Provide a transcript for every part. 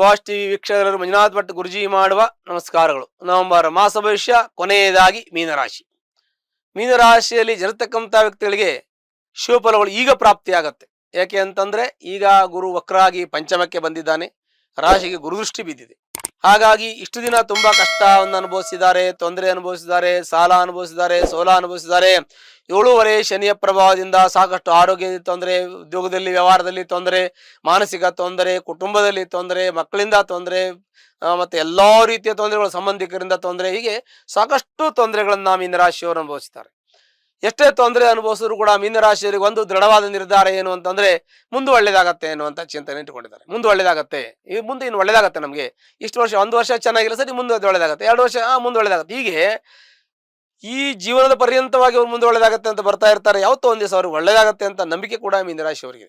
Boss TV ವೀಕ್ಷಕರು ಮಂಜುನಾಥ್ ಭಟ್ ಗುರುಜಿ ಮಾಡುವ ನಮಸ್ಕಾರಗಳು. ನವೆಂಬರ್ ಮಾಸ ಭವಿಷ್ಯ ಕೊನೆಯದಾಗಿ ಮೀನರಾಶಿ. ಮೀನರಾಶಿಯಲ್ಲಿ ಜನಿತಕ್ಕಂಥ ವ್ಯಕ್ತಿಗಳಿಗೆ ಶುಭಫಲಗಳು ಈಗ ಪ್ರಾಪ್ತಿಯಾಗತ್ತೆ. ಯಾಕೆ ಅಂತಂದ್ರೆ ಈಗ ಗುರು ವಕ್ರಾಗಿ ಪಂಚಮಕ್ಕೆ ಬಂದಿದ್ದಾನೆ, ರಾಶಿಗೆ ಗುರುದೃಷ್ಟಿ ಬಿದ್ದಿದೆ. ಹಾಗಾಗಿ ಇಷ್ಟು ದಿನ ತುಂಬಾ ಕಷ್ಟವನ್ನು ಅನುಭವಿಸಿದ್ದಾರೆ, ತೊಂದರೆ ಅನುಭವಿಸಿದ್ದಾರೆ, ಸಾಲ ಅನುಭವಿಸಿದ್ದಾರೆ, ಸೋಲ ಅನುಭವಿಸಿದ್ದಾರೆ. 7.5 ಶನಿಯ ಪ್ರಭಾವದಿಂದ ಸಾಕಷ್ಟು ಆರೋಗ್ಯದ ತೊಂದರೆ, ಉದ್ಯೋಗದಲ್ಲಿ ವ್ಯವಹಾರದಲ್ಲಿ ತೊಂದರೆ, ಮಾನಸಿಕ ತೊಂದರೆ, ಕುಟುಂಬದಲ್ಲಿ ತೊಂದರೆ, ಮಕ್ಕಳಿಂದ ತೊಂದರೆ, ಮತ್ತೆ ಎಲ್ಲಾ ರೀತಿಯ ತೊಂದರೆಗಳು, ಸಂಬಂಧಿಕರಿಂದ ತೊಂದರೆ, ಹೀಗೆ ಸಾಕಷ್ಟು ತೊಂದರೆಗಳನ್ನ ಮೀನರಾಶಿಯವರು ಅನುಭವಿಸ್ತಾರೆ. ಎಷ್ಟೇ ತೊಂದರೆ ಅನುಭವಿಸಿದ್ರು ಕೂಡ ಮೀನರಾಶಿಯವರಿಗೆ ಒಂದು ದೃಢವಾದ ನಿರ್ಧಾರ ಏನು ಅಂತಂದ್ರೆ ಮುಂದೆ ಒಳ್ಳೇದಾಗತ್ತೆ ಅನ್ನುವಂಥ ಚಿಂತನೆ ಇಟ್ಟುಕೊಂಡಿದ್ದಾರೆ. ಮುಂದೆ ಒಳ್ಳೇದಾಗತ್ತೆ, ಈ ಮುಂದೆ ಇನ್ನು ಒಳ್ಳೇದಾಗತ್ತೆ, ನಮಗೆ ಇಷ್ಟು ವರ್ಷ, 1 ವರ್ಷ ಚೆನ್ನಾಗಿಲ್ಲ ಸರಿ, ಮುಂದೆ ಒಳ್ಳೇದಾಗತ್ತೆ, 2 ವರ್ಷ ಮುಂದೆ ಒಳ್ಳೇದಾಗತ್ತೆ, ಹೀಗೆ ಈ ಜೀವನದ ಪರ್ಯಂತವಾಗಿ ಅವ್ರು ಮುಂದೆ ಒಳ್ಳೇದಾಗತ್ತೆ ಅಂತ ಬರ್ತಾ ಇರ್ತಾರೆ. ಯಾವತ್ತೋ ಒಂದ್ ದಿವಸ ಅವ್ರಿಗೆ ಒಳ್ಳೇದಾಗತ್ತೆ ಅಂತ ನಂಬಿಕೆ ಕೂಡ ಮೀನರಾಶಿಯವರಿಗೆ.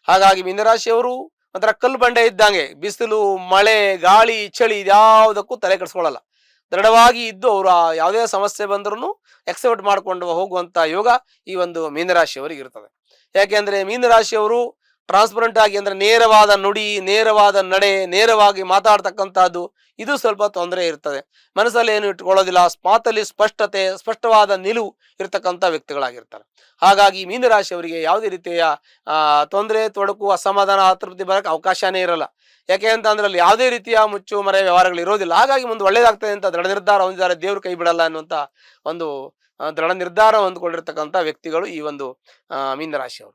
ಹಾಗಾಗಿ ಮೀನರಾಶಿಯವರು ಒಂಥರ ಕಲ್ಲು ಬಂಡೆ ಇದ್ದಂಗೆ, ಬಿಸಿಲು, ಮಳೆ, ಗಾಳಿ, ಚಳಿ ಇದ್ಯಾವುದಕ್ಕೂ ತಲೆ ಕೆಡಿಸ್ಕೊಳ್ಳಲ್ಲ. ದೃಢವಾಗಿ ಇದ್ದು ಅವರು ಯಾವುದೇ ಸಮಸ್ಯೆ ಬಂದ್ರೂ ಎಕ್ಸೆಪ್ಟ್ ಮಾಡ್ಕೊಂಡು ಹೋಗುವಂತ ಯೋಗ ಈ ಒಂದು ಮೀನರಾಶಿಯವರಿಗೆ ಇರ್ತದೆ. ಯಾಕೆಂದ್ರೆ ಮೀನರಾಶಿಯವರು ಟ್ರಾನ್ಸ್ಪರೆಂಟ್ ಆಗಿ, ಅಂದ್ರೆ ನೇರವಾದ ನುಡಿ, ನೇರವಾದ ನಡೆ, ನೇರವಾಗಿ ಮಾತಾಡ್ತಕ್ಕಂಥದ್ದು, ಇದು ಸ್ವಲ್ಪ ತೊಂದರೆ ಇರ್ತದೆ. ಮನಸ್ಸಲ್ಲಿ ಏನು ಇಟ್ಕೊಳ್ಳೋದಿಲ್ಲ, ಮಾತಲ್ಲಿ ಸ್ಪಷ್ಟತೆ, ಸ್ಪಷ್ಟವಾದ ನಿಲುವು ಇರ್ತಕ್ಕಂಥ ವ್ಯಕ್ತಿಗಳಾಗಿರ್ತಾರೆ. ಹಾಗಾಗಿ ಮೀನರಾಶಿಯವರಿಗೆ ಯಾವುದೇ ರೀತಿಯ ತೊಂದರೆ, ತೊಡಕು, ಅಸಮಾಧಾನ, ಅತೃಪ್ತಿ ಬರಕ್ಕೆ ಅವಕಾಶನೇ ಇರಲ್ಲ. ಯಾಕೆ ಅಂತ ಅಂದ್ರೆ ಅಲ್ಲಿ ಯಾವುದೇ ರೀತಿಯ ಮುಚ್ಚು ಮರೆ ವ್ಯವಹಾರಗಳು ಇರೋದಿಲ್ಲ. ಹಾಗಾಗಿ ಮುಂದೆ ಒಳ್ಳೇದಾಗ್ತದೆ ಅಂತ ದೃಢ ನಿರ್ಧಾರ ಹೊಂದಿದ್ದಾರೆ. ದೇವ್ರು ಕೈ ಬಿಡಲ್ಲ ಅನ್ನುವಂತ ಒಂದು ದೃಢ ನಿರ್ಧಾರ ಹೊಂದ್ಕೊಂಡಿರ್ತಕ್ಕಂಥ ವ್ಯಕ್ತಿಗಳು ಈ ಒಂದು ಮೀನರಾಶಿಯವರು.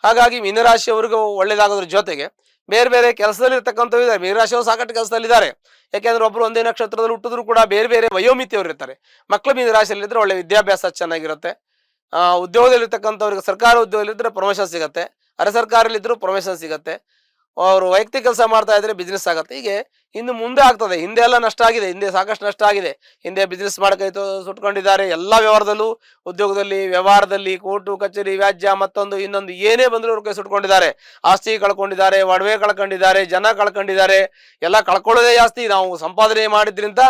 ಹಾಗಾಗಿ ಮೀನರಾಶಿಯವರಿಗೂ ಒಳ್ಳೇದಾಗೋದ್ರ ಜೊತೆಗೆ ಬೇರೆ ಬೇರೆ ಕೆಲಸದಲ್ಲಿ ಇರ್ತಕ್ಕಂಥವ್ರು ಇದ್ದಾರೆ. ಮೀನರಾಶಿಯವರು ಸಾಕಷ್ಟು ಕೆಲಸದಲ್ಲಿದ್ದಾರೆ. ಯಾಕೆಂದ್ರೆ ಒಬ್ರು ಒಂದೇ ನಕ್ಷತ್ರದಲ್ಲಿ ಹುಟ್ಟಿದ್ರು ಕೂಡ ಬೇರೆ ಬೇರೆ ವಯೋಮಿತಿಯವರು ಇರ್ತಾರೆ. ಮಕ್ಕಳು ಮೀನರಾಶಿಯಲ್ಲಿ ಇದ್ರೆ ಒಳ್ಳೆ ವಿದ್ಯಾಭ್ಯಾಸ ಚೆನ್ನಾಗಿರುತ್ತೆ. ಉದ್ಯೋಗದಲ್ಲಿ ಇರ್ತಕ್ಕಂಥವ್ರಿಗೆ ಸರ್ಕಾರ ಉದ್ಯೋಗದಲ್ಲಿದ್ದರೆ ಪ್ರಮೋಷನ್ ಸಿಗುತ್ತೆ, ಅರೆ ಸರ್ಕಾರದಲ್ಲಿದ್ದರೂ ಪ್ರಮೋಷನ್ ಸಿಗುತ್ತೆ. ಅವರು ವೈಯಕ್ತಿಕ ಕೆಲಸ ಮಾಡ್ತಾ ಇದ್ರೆ ಬಿಸ್ನೆಸ್ ಆಗುತ್ತೆ. ಹೀಗೆ ಇನ್ನು ಮುಂದೆ ಆಗ್ತದೆ. ಹಿಂದೆ ಎಲ್ಲ ನಷ್ಟ ಆಗಿದೆ, ಹಿಂದೆ ಸಾಕಷ್ಟು ನಷ್ಟ ಆಗಿದೆ. ಹಿಂದೆ ಬಿಸ್ನೆಸ್ ಮಾಡಕೈ ಸುಟ್ಕೊಂಡಿದ್ದಾರೆ. ಎಲ್ಲ ವ್ಯವಹಾರದಲ್ಲೂ, ಉದ್ಯೋಗದಲ್ಲಿ, ವ್ಯವಹಾರದಲ್ಲಿ, ಕೋರ್ಟು ಕಚೇರಿ, ವ್ಯಾಜ್ಯ, ಮತ್ತೊಂದು ಇನ್ನೊಂದು ಏನೇ ಬಂದರೂ ಅವ್ರ ಕೈ ಸುಟ್ಕೊಂಡಿದ್ದಾರೆ. ಆಸ್ತಿ ಕಳ್ಕೊಂಡಿದ್ದಾರೆ, ಒಡವೆ ಕಳ್ಕೊಂಡಿದ್ದಾರೆ, ಜನ ಕಳ್ಕೊಂಡಿದ್ದಾರೆ. ಎಲ್ಲ ಕಳ್ಕೊಳ್ಳೋದೇ ಜಾಸ್ತಿ. ನಾವು ಸಂಪಾದನೆ ಮಾಡಿದ್ರಿಂದ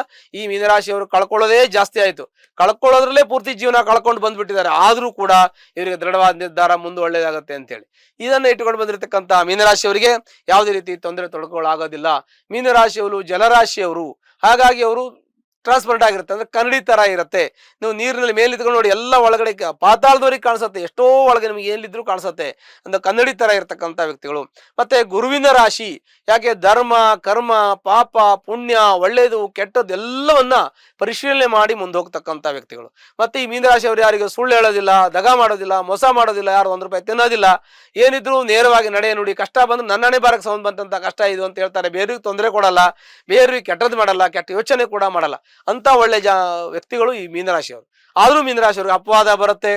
ಈ ಮೀನರಾಶಿಯವರು ಕಳ್ಕೊಳ್ಳೋದೇ ಜಾಸ್ತಿ ಆಯ್ತು. ಕಳ್ಕೊಳ್ಳೋದ್ರಲ್ಲೇ ಪೂರ್ತಿ ಜೀವನ ಕಳ್ಕೊಂಡು ಬಂದ್ಬಿಟ್ಟಿದ್ದಾರೆ. ಆದ್ರೂ ಕೂಡ ಇವರಿಗೆ ದೃಢವಾದ ನಿರ್ಧಾರ ಮುಂದೆ ಒಳ್ಳೇದಾಗತ್ತೆ ಅಂತೇಳಿ ಇದನ್ನ ಇಟ್ಟುಕೊಂಡು ಬಂದಿರತಕ್ಕಂತ ಮೀನರಾಶಿಯವರಿಗೆ ಯಾವುದೇ ರೀತಿ ತೊಂದರೆ ತೊಡಕೊಳ್ಳಾಗೋದಿಲ್ಲ. ಮೀನರಾಶಿಯವರು ಜಲರಾಶಿಯವರು, ಹಾಗಾಗಿ ಅವರು ಟ್ರಾನ್ಸ್ಪರೆಂಟ್ ಆಗಿರುತ್ತೆ, ಅಂದ್ರೆ ಕನ್ನಡಿ ತರ ಇರುತ್ತೆ. ನೀವು ನೀರಿನಲ್ಲಿ ಮೇಲೆ ಇದ್ಕೊಂಡು ನೋಡಿ, ಎಲ್ಲ ಒಳಗಡೆ ಪಾತಾಳದವರಿಗೆ ಕಾಣಿಸುತ್ತೆ, ಎಷ್ಟೋ ಒಳಗೆ ನಿಮಗೆ ಏನಿದ್ರು ಕಾಣಿಸುತ್ತೆ. ಅಂದ್ರೆ ಕನ್ನಡಿ ತರ ಇರತಕ್ಕಂಥ ವ್ಯಕ್ತಿಗಳು. ಮತ್ತೆ ಗುರುವಿನ ರಾಶಿ, ಯಾಕೆ ಧರ್ಮ, ಕರ್ಮ, ಪಾಪ, ಪುಣ್ಯ, ಒಳ್ಳೇದು, ಕೆಟ್ಟದ್ದು ಎಲ್ಲವನ್ನ ಪರಿಶೀಲನೆ ಮಾಡಿ ಮುಂದೆ ಹೋಗ್ತಕ್ಕಂಥ ವ್ಯಕ್ತಿಗಳು. ಮತ್ತೆ ಈ ಮೀನರಾಶಿಯವರು ಯಾರಿಗೂ ಸುಳ್ಳು ಹೇಳೋದಿಲ್ಲ, ದಗ ಮಾಡೋದಿಲ್ಲ, ಮೋಸ ಮಾಡೋದಿಲ್ಲ, ಯಾರು 1 ರೂಪಾಯಿ ತಿನ್ನೋದಿಲ್ಲ. ಏನಿದ್ರು ನೇರವಾಗಿ ನಡೆ ನುಡಿ. ಕಷ್ಟ ಬಂದು ನನ್ನನೇ ಬಾರಕ್ಕೆ ಸಂಬಂಧ ಬಂತಂತ ಕಷ್ಟ ಇದು ಅಂತ ಹೇಳ್ತಾರೆ. ಬೇರೆಯವ್ರಿಗೆ ತೊಂದರೆ ಕೊಡಲ್ಲ, ಬೇರೆಯವ್ರಿಗೆ ಕೆಟ್ಟದ್ದು ಮಾಡಲ್ಲ, ಕೆಟ್ಟ ಯೋಚನೆ ಕೂಡ ಮಾಡಲ್ಲ. ಅಂತ ಒಳ್ಳೆ ವ್ಯಕ್ತಿಗಳು ಈ ಮೀನರಾಶಿಯವರು. ಆದ್ರೂ ಮೀನರಾಶಿಯವ್ರಿಗೆ ಅಪವಾದ ಬರುತ್ತೆ.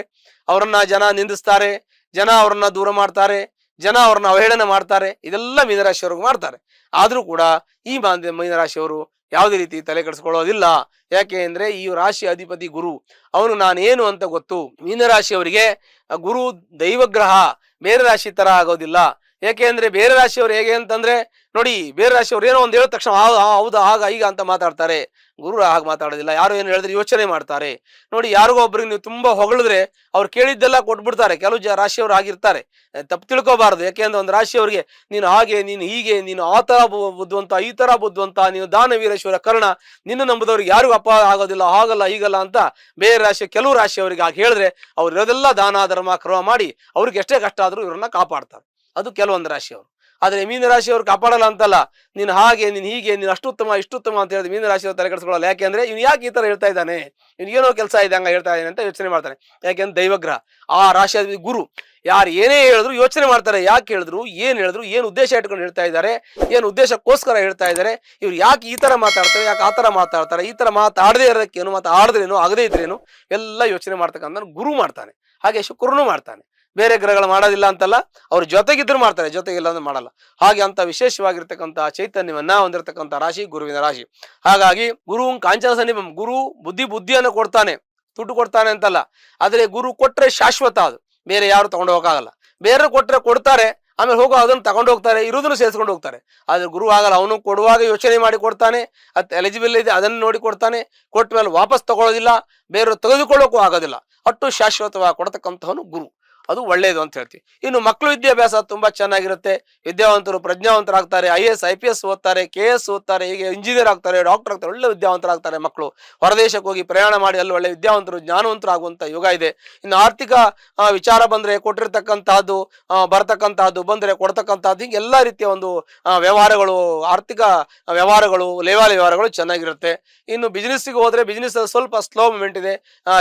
ಅವರನ್ನ ಜನ ನಿಂದಿಸ್ತಾರೆ, ಜನ ಅವ್ರನ್ನ ದೂರ ಮಾಡ್ತಾರೆ, ಜನ ಅವ್ರನ್ನ ಅವಹೇಳನ ಮಾಡ್ತಾರೆ. ಇದೆಲ್ಲ ಮೀನರಾಶಿಯವ್ರಿಗೆ ಮಾಡ್ತಾರೆ. ಆದ್ರೂ ಕೂಡ ಈ ಮೀನರಾಶಿಯವರು ಯಾವುದೇ ರೀತಿ ತಲೆ ಕೆಡಿಸ್ಕೊಳ್ಳೋದಿಲ್ಲ. ಯಾಕೆ ಅಂದ್ರೆ ಈ ರಾಶಿ ಅಧಿಪತಿ ಗುರು, ಅವನು ನಾನೇನು ಅಂತ ಗೊತ್ತು. ಮೀನರಾಶಿಯವರಿಗೆ ಗುರು ದೈವಗ್ರಹ, ಬೇರೆ ರಾಶಿ ತರ ಆಗೋದಿಲ್ಲ. ಯಾಕೆ ಅಂದ್ರೆ ಬೇರೆ ರಾಶಿಯವರು ಹೇಗೆ ಅಂತಂದ್ರೆ ನೋಡಿ, ಬೇರೆ ರಾಶಿಯವ್ರು ಏನೋ ಒಂದು ಹೇಳಿದ ತಕ್ಷಣ ಹೌದಾ ಆಗ ಈಗ ಅಂತ ಮಾತಾಡ್ತಾರೆ. ಗುರು ಹಾಗೆ ಮಾತಾಡೋದಿಲ್ಲ. ಯಾರು ಏನು ಹೇಳಿದ್ರೆ ಯೋಚನೆ ಮಾಡ್ತಾರೆ. ನೋಡಿ, ಯಾರಿಗೋ ಒಬ್ರಿಗೆ ನೀವು ತುಂಬಾ ಹೊಗಳಿದ್ರೆ ಅವ್ರು ಕೇಳಿದ್ದೆಲ್ಲ ಕೊಟ್ಬಿಡ್ತಾರೆ. ಕೆಲವು ರಾಶಿಯವರು ಆಗಿರ್ತಾರೆ, ತಪ್ಪು ತಿಳ್ಕೋಬಾರ್ದು. ಯಾಕೆಂದ್ರೆ ಒಂದು ರಾಶಿಯವರಿಗೆ ನೀನು ಹಾಗೆ, ನೀನು ಹೀಗೆ, ನೀನು ಆ ತರ ಬುದ್ಧಿವಂತ, ಈ ತರ ಬುದ್ಧಿವಂತ, ನೀನು ದಾನವೀರೇಶ್ವರ ಕರ್ಣ, ನಿನ್ನ ನಂಬುದವ್ರಿಗೆ ಯಾರಿಗೂ ಅಪ ಆಗೋದಿಲ್ಲ, ಹಾಗಲ್ಲ ಹೀಗಲ್ಲ ಅಂತ ಬೇರೆ ರಾಶಿ, ಕೆಲವು ರಾಶಿಯವರಿಗೆ ಹಾಗೆ ಹೇಳಿದ್ರೆ ಅವ್ರು ಇರೋದೆಲ್ಲ ದಾನ ಧರ್ಮ ಕ್ರಮ ಮಾಡಿ ಅವ್ರಿಗೆ ಎಷ್ಟೇ ಕಷ್ಟ ಆದ್ರೂ ಇವ್ರನ್ನ ಕಾಪಾಡ್ತಾರೆ. ಅದು ಕೆಲವೊಂದು ರಾಶಿಯವರು. ಆದ್ರೆ ಮೀನರಾಶಿಯವರು ಕಾಪಾಡಲ್ಲ ಅಂತಲ್ಲ, ನೀನು ಹಾಗೆ, ನೀನು ಹೀಗೆ, ನೀನು ಅಷ್ಟುತ್ತಮ ಇಷ್ಟುತ್ತಮ ಅಂತ ಹೇಳಿದ್ರೆ ಮೀನರಾಶಿಯವರು ತಲೆ ಕೆಡಿಸ್ಕೊಳ್ಳಲ್ಲ. ಯಾಕೆಂದ್ರೆ ಇವ್ನು ಯಾಕೆ ಈ ತರ ಹೇಳ್ತಾ ಇದ್ದಾನೆ, ಇವ್ನು ಏನೋ ಕೆಲಸ ಇದೆ ಹಂಗ ಹೇಳ್ತಾ ಇದ್ದಾನೆ ಅಂತ ಯೋಚನೆ ಮಾಡ್ತಾನೆ. ಯಾಕೆಂದ್ರೆ ದೈವಗ್ರಹ ಆ ರಾಶಿಯ ಗುರು. ಯಾರು ಏನೇ ಹೇಳಿದ್ರು ಯೋಚನೆ ಮಾಡ್ತಾರೆ. ಯಾಕೆ ಹೇಳಿದ್ರು, ಏನು ಉದ್ದೇಶ ಇಟ್ಕೊಂಡು ಹೇಳ್ತಾ ಇದ್ದಾರೆ, ಏನು ಉದ್ದೇಶಕ್ಕೋಸ್ಕರ ಹೇಳ್ತಾ ಇದ್ದಾರೆ, ಇವ್ರು ಯಾಕೆ ಈ ತರ ಮಾತಾಡ್ತಾರೆ, ಯಾಕೆ ಆ ತರ ಮಾತಾಡ್ತಾರೆ, ಈ ತರ ಮಾತಾಡದೇ ಇರೋದಕ್ಕೇನು, ಮಾತಾಡಿದ್ರೇನು, ಆಗದೇ ಇದ್ರೇನು, ಎಲ್ಲ ಯೋಚನೆ ಮಾಡ್ತಕ್ಕಂಥ ಗುರು ಮಾಡ್ತಾನೆ. ಹಾಗೆ ಶುಕ್ರನು ಮಾಡ್ತಾನೆ. ಬೇರೆ ಗ್ರಹಗಳು ಮಾಡೋದಿಲ್ಲ ಅಂತಲ್ಲ, ಅವ್ರ ಜೊತೆಗಿದ್ರು ಮಾಡ್ತಾರೆ, ಜೊತೆಗಿಲ್ಲ ಅಂದ್ರೆ ಮಾಡಲ್ಲ. ಹಾಗೆ ಅಂತ ವಿಶೇಷವಾಗಿರ್ತಕ್ಕಂಥ ಚೈತನ್ಯವನ್ನ ಹೊಂದಿರತಕ್ಕಂಥ ರಾಶಿ ಗುರುವಿನ ರಾಶಿ. ಹಾಗಾಗಿ ಗುರು ಕಾಂಚನ ಸನ್ನಿಭಂ, ಗುರು ಬುದ್ಧಿಯನ್ನು ಕೊಡ್ತಾನೆ, ದುಡ್ಡು ಕೊಡ್ತಾನೆ ಅಂತಲ್ಲ. ಆದ್ರೆ ಗುರು ಕೊಟ್ರೆ ಶಾಶ್ವತ, ಅದು ಬೇರೆ ಯಾರು ತಗೊಂಡು ಹೋಗಕ್ಕಾಗಲ್ಲ. ಬೇರೆ ಕೊಟ್ರೆ ಕೊಡ್ತಾರೆ, ಆಮೇಲೆ ಹೋಗೋ ಅದನ್ನು ತಗೊಂಡು ಹೋಗ್ತಾರೆ, ಇರೋದನ್ನು ಸೇರಿಸ್ಕೊಂಡು ಹೋಗ್ತಾರೆ. ಆದ್ರೆ ಗುರು ಆಗಲ್ಲ. ಅವನು ಕೊಡುವಾಗ ಯೋಚನೆ ಮಾಡಿ ಕೊಡ್ತಾನೆ, ಅದು ಎಲಿಜಿಬಲ್ ಇದೆ ಅದನ್ನು ನೋಡಿ ಕೊಡ್ತಾನೆ. ಕೊಟ್ಟ ಮೇಲೆ ವಾಪಸ್ ತಗೊಳ್ಳೋದಿಲ್ಲ, ಬೇರೆಯವರು ತೆಗೆದುಕೊಳ್ಳೋಕ್ಕೂ ಆಗೋದಿಲ್ಲ. ಅಷ್ಟು ಶಾಶ್ವತವಾಗಿ ಕೊಡ್ತಕ್ಕಂಥವನು ಗುರು. ಅದು ಒಳ್ಳೆಯದು ಅಂತ ಹೇಳ್ತೀವಿ. ಇನ್ನು ಮಕ್ಕಳು ವಿದ್ಯಾಭ್ಯಾಸ ತುಂಬಾ ಚೆನ್ನಾಗಿರುತ್ತೆ. ವಿದ್ಯಾವಂತರು ಪ್ರಜ್ಞಾವಂತರಾಗ್ತಾರೆ, IAS IPS ಓದ್ತಾರೆ, KS ಓದ್ತಾರೆ, ಹೀಗೆ ಇಂಜಿನಿಯರ್ ಆಗ್ತಾರೆ, ಡಾಕ್ಟರ್ ಆಗ್ತಾರೆ, ಒಳ್ಳೆ ವಿದ್ಯಾವಂತರಾಗ್ತಾರೆ ಮಕ್ಕಳು. ಹೊರದೇಶಕ್ಕೆ ಹೋಗಿ ಪ್ರಯಾಣ ಮಾಡಿ ಅಲ್ಲಿ ಒಳ್ಳೆ ವಿದ್ಯಾವಂತರು ಜ್ಞಾನವಂತರು ಆಗುವಂತ ಯುಗ ಇದೆ. ಇನ್ನು ಆರ್ಥಿಕ ವಿಚಾರ ಬಂದ್ರೆ ಕೊಟ್ಟಿರ್ತಕ್ಕಂತಹದ್ದು ಬರತಕ್ಕಂತಹದ್ದು ಬಂದ್ರೆ ಕೊಡ್ತಕ್ಕಂತಹದ್ದು, ಹಿಂಗೆ ಎಲ್ಲಾ ರೀತಿಯ ಒಂದು ವ್ಯವಹಾರಗಳು, ಆರ್ಥಿಕ ವ್ಯವಹಾರಗಳು, ಲೇವಾಲಿ ವ್ಯವಹಾರಗಳು ಚೆನ್ನಾಗಿರುತ್ತೆ. ಇನ್ನು ಬಿಸ್ನೆಸ್ಗೆ ಹೋದ್ರೆ ಬಿಸ್ನೆಸ್ ಸ್ವಲ್ಪ ಸ್ಲೋ ಮೂವ್ಮೆಂಟ್ ಇದೆ.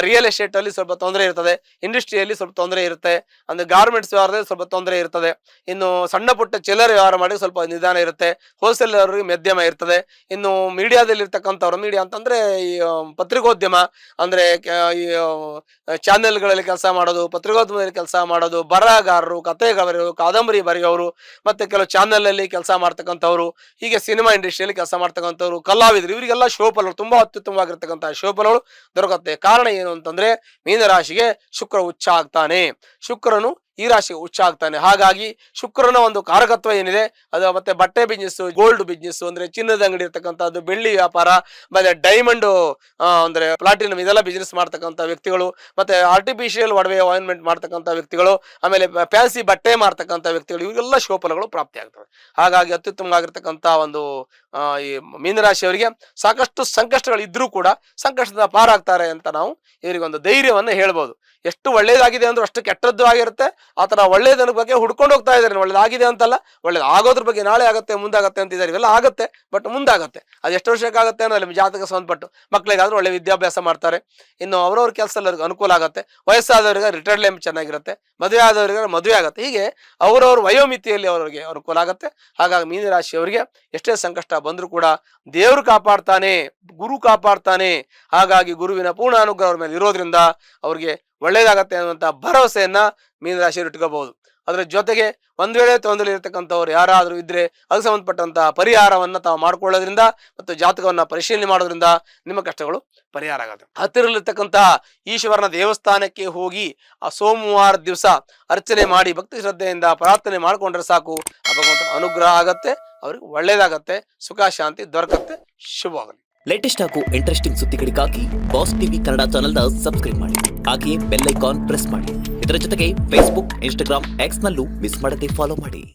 ರಿಯಲ್ ಎಸ್ಟೇಟ್ ಅಲ್ಲಿ ಸ್ವಲ್ಪ ತೊಂದರೆ ಇರ್ತದೆ, ಇಂಡಸ್ಟ್ರಿಯಲ್ಲಿ ಸ್ವಲ್ಪ ತೊಂದರೆ ಇರುತ್ತೆ, ಅಂದ್ರೆ ಗಾರ್ಮೆಂಟ್ಸ್ ವ್ಯವಹಾರದಲ್ಲಿ ಸ್ವಲ್ಪ ತೊಂದರೆ ಇರ್ತದೆ. ಇನ್ನು ಸಣ್ಣ ಪುಟ್ಟ ಚಿಲ್ಲರೆ ವ್ಯವಹಾರ ಮಾಡಿ ಸ್ವಲ್ಪ ನಿಧಾನ ಇರುತ್ತೆ. ಹೋಲ್ಸೇಲ್ ಅವರಿಗೆ ಮಧ್ಯಮ ಇರ್ತದೆ. ಇನ್ನು ಮೀಡಿಯಾದಲ್ಲಿ ಇರ್ತಕ್ಕಂಥವ್ರು, ಮೀಡಿಯಾ ಅಂತಂದ್ರೆ ಈ ಪತ್ರಿಕೋದ್ಯಮ ಅಂದ್ರೆ ಈ ಚಾನೆಲ್ಗಳಲ್ಲಿ ಕೆಲಸ ಮಾಡೋದು, ಪತ್ರಿಕೋದ್ಯಮದಲ್ಲಿ ಕೆಲಸ ಮಾಡೋದು, ಬರಹಗಾರರು, ಕಥೆಗಾರರು, ಕಾದಂಬರಿ ಬರೆಯೋರು, ಮತ್ತೆ ಕೆಲವು ಚಾನೆಲ್ ಅಲ್ಲಿ ಕೆಲಸ ಮಾಡ್ತಕ್ಕಂಥವ್ರು, ಹೀಗೆ ಸಿನಿಮಾ ಇಂಡಸ್ಟ್ರಿಯಲ್ಲಿ ಕೆಲಸ ಮಾಡ್ತಕ್ಕಂಥವ್ರು, ಕಲಾವಿದರು, ಇವರಿಗೆಲ್ಲ ಶೋಫಲಗಳು ತುಂಬಾ ಅತ್ಯುತ್ತಮವಾಗಿರ್ತಕ್ಕಂತಹ ಶೋಫಲಗಳು ದೊರಕುತ್ತೆ. ಕಾರಣ ಏನು ಅಂತಂದ್ರೆ ಮೀನರಾಶಿಗೆ ಶುಕ್ರ ಉಚ್ಚ ಆಗ್ತಾನೆ. ಶುಕ್ರನು ಈ ರಾಶಿಗೆ ಉಚ್ಚ ಆಗ್ತಾನೆ. ಹಾಗಾಗಿ ಶುಕ್ರನ ಒಂದು ಕಾರಕತ್ವ ಏನಿದೆ ಅದು, ಮತ್ತೆ ಬಟ್ಟೆ ಬಿಸ್ನೆಸ್, ಗೋಲ್ಡ್ ಬಿಸ್ನೆಸ್ ಅಂದ್ರೆ ಚಿನ್ನದ ಅಂಗಡಿ ಇರ್ತಕ್ಕಂಥದ್ದು, ಬೆಳ್ಳಿ ವ್ಯಾಪಾರ, ಮತ್ತೆ ಡೈಮಂಡ್ ಅಂದ್ರೆ ಪ್ಲಾಟಿನಮ್, ಇದೆಲ್ಲ ಬಿಸ್ನೆಸ್ ಮಾಡ್ತಕ್ಕಂಥ ವ್ಯಕ್ತಿಗಳು, ಮತ್ತೆ ಆರ್ಟಿಫಿಷಿಯಲ್ ಒಡವೆ ಅಪಾಯಿಂಟ್ಮೆಂಟ್ ಮಾಡ್ತಕ್ಕಂಥ ವ್ಯಕ್ತಿಗಳು, ಆಮೇಲೆ ಫ್ಯಾನ್ಸಿ ಬಟ್ಟೆ ಮಾರ್ತಕ್ಕಂಥ ವ್ಯಕ್ತಿಗಳು, ಇವೆಲ್ಲ ಶೋಫಲಗಳು ಪ್ರಾಪ್ತಿ ಆಗ್ತವೆ. ಹಾಗಾಗಿ ಅತ್ಯುತ್ತಮವಾಗಿರ್ತಕ್ಕಂಥ ಒಂದು ಈ ಮೀನರಾಶಿಯವರಿಗೆ ಸಾಕಷ್ಟು ಸಂಕಷ್ಟಗಳು ಇದ್ರೂ ಕೂಡ ಸಂಕಷ್ಟದ ಪಾರಾಗ್ತಾರೆ ಅಂತ ನಾವು ಇವರಿಗೆ ಒಂದು ಧೈರ್ಯವನ್ನ ಹೇಳ್ಬೋದು. ಎಷ್ಟು ಒಳ್ಳೇದಾಗಿದೆ ಅಂದ್ರೆ ಅಷ್ಟು ಕೆಟ್ಟದ್ದು ಆಗಿರುತ್ತೆ. ಆತರ ಒಳ್ಳೇದನ್ನ ಬಗ್ಗೆ ಹುಡ್ಕೊಂಡು ಹೋಗ್ತಾ ಇದ್ದಾರೆ. ಒಳ್ಳೇದಾಗಿದೆ ಅಂತಲ್ಲ, ಒಳ್ಳೇದು ಆಗೋದ್ರ ಬಗ್ಗೆ ನಾಳೆ ಆಗುತ್ತೆ ಮುಂದಾಗತ್ತೆ ಅಂತಿದ್ದಾರೆ. ಇವೆಲ್ಲ ಆಗುತ್ತೆ, ಬಟ್ ಮುಂದಾಗತ್ತೆ. ಅದು ಎಷ್ಟು ವರ್ಷಕ್ಕಾಗತ್ತೆ ಅನ್ನೋ ಅಲ್ಲಿ ಜಾತಕ ಸಂಬಂಧಪಟ್ಟು. ಮಕ್ಕಳಿಗಾದ್ರೂ ಒಳ್ಳೆ ವಿದ್ಯಾಭ್ಯಾಸ ಮಾಡ್ತಾರೆ. ಇನ್ನು ಅವ್ರವ್ರ ಕೆಲಸದವ್ರಿಗೆ ಅನುಕೂಲ ಆಗುತ್ತೆ. ವಯಸ್ಸಾದವರಿಗೆ ರಿಟೈರ್ಡ್ ಲೈಫ್ ಚೆನ್ನಾಗಿರುತ್ತೆ. ಮದುವೆ ಆದವರಿಗೆ ಮದುವೆ ಆಗುತ್ತೆ. ಹೀಗೆ ಅವರವ್ರ ವಯೋಮಿತಿಯಲ್ಲಿ ಅವರಿಗೆ ಅನುಕೂಲ ಆಗುತ್ತೆ. ಹಾಗಾಗಿ ಮೀನರಾಶಿಯವರಿಗೆ ಎಷ್ಟೇ ಸಂಕಷ್ಟ ಬಂದರೂ ಕೂಡ ದೇವರು ಕಾಪಾಡ್ತಾನೆ, ಗುರು ಕಾಪಾಡ್ತಾನೆ. ಹಾಗಾಗಿ ಗುರುವಿನ ಪೂರ್ಣ ಅನುಗ್ರಹ ಅವ್ರ ಮೇಲೆ ಇರೋದ್ರಿಂದ ಅವ್ರಿಗೆ ಒಳ್ಳೇದಾಗತ್ತೆ ಅನ್ನುವಂತ ಭರವಸೆಯನ್ನ ಮೀನರಾಶಿಯವರು ಇಟ್ಕೋಬಹುದು. ಅದರ ಜೊತೆಗೆ ಒಂದ್ ವೇಳೆ ತೊಂದರೆ ಇರತಕ್ಕಂಥವ್ರು ಯಾರಾದ್ರೂ ಇದ್ರೆ ಅದಕ್ಕೆ ಸಂಬಂಧಪಟ್ಟಂತಹ ಪರಿಹಾರವನ್ನ ತಾವು ಮಾಡ್ಕೊಳ್ಳೋದ್ರಿಂದ ಮತ್ತು ಜಾತಕವನ್ನ ಪರಿಶೀಲನೆ ಮಾಡೋದ್ರಿಂದ ನಿಮ್ಮ ಕಷ್ಟಗಳು ಪರಿಹಾರ ಆಗುತ್ತೆ. ಹತ್ತಿರಲಿರ್ತಕ್ಕಂತಹ ಈಶ್ವರನ ದೇವಸ್ಥಾನಕ್ಕೆ ಹೋಗಿ ಆ ಸೋಮವಾರ ದಿವಸ ಅರ್ಚನೆ ಮಾಡಿ ಭಕ್ತಿ ಶ್ರದ್ಧೆಯಿಂದ ಪ್ರಾರ್ಥನೆ ಮಾಡ್ಕೊಂಡ್ರೆ ಸಾಕು, ಆ ಭಗವಂತನ ಅನುಗ್ರಹ ಆಗತ್ತೆ, ಅವ್ರಿಗೆ ಒಳ್ಳೇದಾಗತ್ತೆ, ಸುಖ ಶಾಂತಿ ದೊರಕತ್ತೆ. ಶುಭವಾಗಲಿ. ಲೇಟೆಸ್ಟ್ ಹಾಗೂ ಇಂಟ್ರೆಸ್ಟಿಂಗ್ ಸುದ್ದಿಗಳಿಗಾಗಿ ಬಾಸ್ ಟಿವಿ ಕನ್ನಡ ಚಾನೆಲ್ನ ಸಬ್ಸ್ಕ್ರೈಬ್ ಮಾಡಿ. ಹಾಗೆಯೇ ಬೆಲ್ ಐಕಾನ್ ಪ್ರೆಸ್ ಮಾಡಿ. ಇದರ ಜೊತೆಗೆ ಫೇಸ್ಬುಕ್, ಇನ್ಸ್ಟಾಗ್ರಾಮ್, ಎಕ್ಸ್ ನಲ್ಲೂ ಮಿಸ್ ಮಾಡದೆ ಫಾಲೋ ಮಾಡಿ.